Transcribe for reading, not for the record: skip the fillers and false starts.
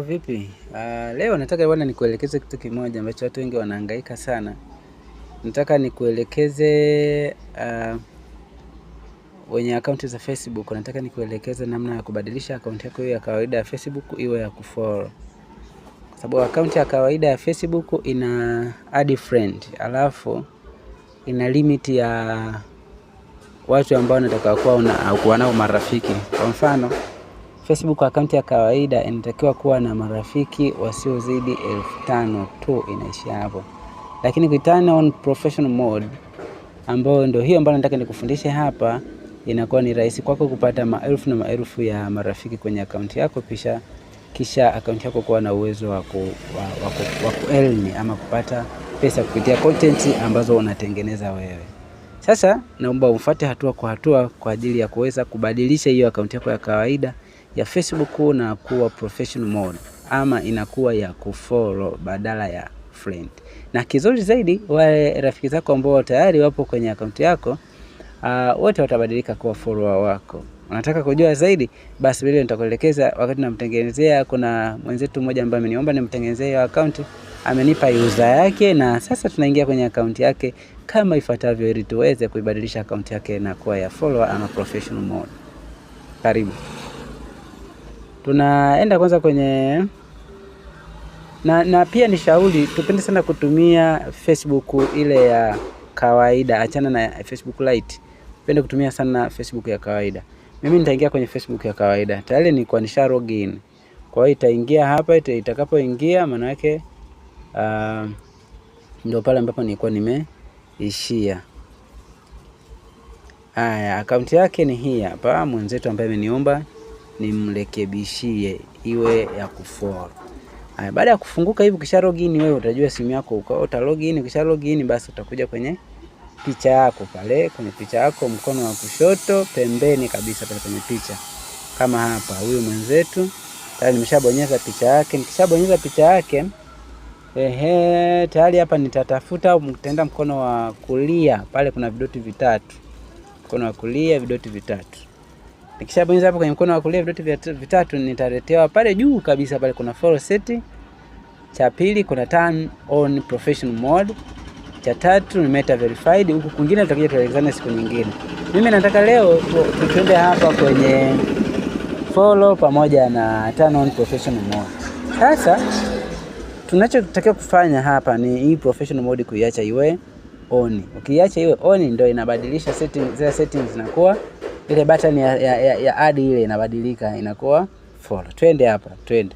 Vipi? Leo nataka bwana nikuelekeze kitu kimoja ambacho watu wengi wanahangaika sana. Nataka nikuelekeze wenye akaunti za Facebook, nataka nikuelekeze namna ya kubadilisha akaunti yako ya kawaida ya Facebook iwe ya kufollow. Kwa sababu akaunti ya kawaida ya Facebook ina add friend, alafu ina limit ya watu ambao nataka kuwa nao marafiki. Kwa mfano, Facebook account ya kawaida inatakiwa kuwa na marafiki wasiozidi 5,000 tu, inaishia hapo. Lakini ukitana on professional mode, ambao ndio hiyo ambayo nataka nikufundishe hapa, inakuwa ni rahisi kwako kupata maelfu na maelfu ya marafiki kwenye account yako, kisha account yako kuwa na uwezo wa earn ama kupata pesa kupitia content ambazo unatengeneza wewe. Sasa naomba ufuate hatua kwa hatua kwa ajili ya kuweza kubadilisha hiyo account yako ya kawaida ya Facebook na kuwa professional mode, ama inakuwa ya kufollow badala ya friend. Na kizuri zaidi, wale rafiki zako ambao tayari wapo kwenye account yako, wote watabadilika kuwa follower wako. Unataka kujua zaidi? Basi vile nitakuelekeza wakati namtengenezea. Kuna mwenzetu mmoja ambaye ameniomba nimtengenezee hiyo account, amenipa user yake, na sasa tunaingia kwenye account yake kama ifuatavyo ili tuweze kuibadilisha account yake na kuwa ya follower ama professional mode. Karibu. Tunaenda kwanza kwenye na pia ni shauri tupende sana kutumia Facebook ile ya kawaida, achana na Facebook Lite. Tupende kutumia sana Facebook ya kawaida. Mimi nitaingia kwenye Facebook ya kawaida. Tayari nilikuwa nisha login. Kwa hiyo itaingia hapa, itakapoingia maana yake ndio pale ambapo nilikuwa nimeishia. Haya, akaunti yake ni hii hapa. Mwenzetu ambaye ameniomba nimrekebishie iwe ya kufollow. Baada ya kufunguka hivi, kisha login, wewe utajua simu yako uta login. Kisha login, basi utakuja kwenye picha yako pale, kwenye picha yako mkono wa kushoto pembeni kabisa pale kwenye picha. Kama hapa, huyu mwenzetu tayari nimeshabonyeza picha yake. Nikishabonyeza picha yake, tayari hapa nitatafuta, mtaenda mkono wa kulia pale kuna vidoti vitatu. Mkono wa kulia vidoti vitatu. Nikishabonyeza hapo kwenye mkono wa kulia vidoti vitatu, nitaletewa pale juu kabisa pale kuna follow set. Cha pili kuna turn on professional mode. Cha tatu ni meta verified. Huku kwingine tutakuja tuelezane siku nyingine. Mimi nataka leo tuende hapa kwenye follow pamoja na turn on professional mode. Sasa tunachotakiwa kufanya hapa ni hii professional mode kuiacha iwe on. Ukiacha iwe on ndio inabadilisha settings zinakuwa ile button ya add ile inabadilika inakuwa follow. Twende hapa, twende.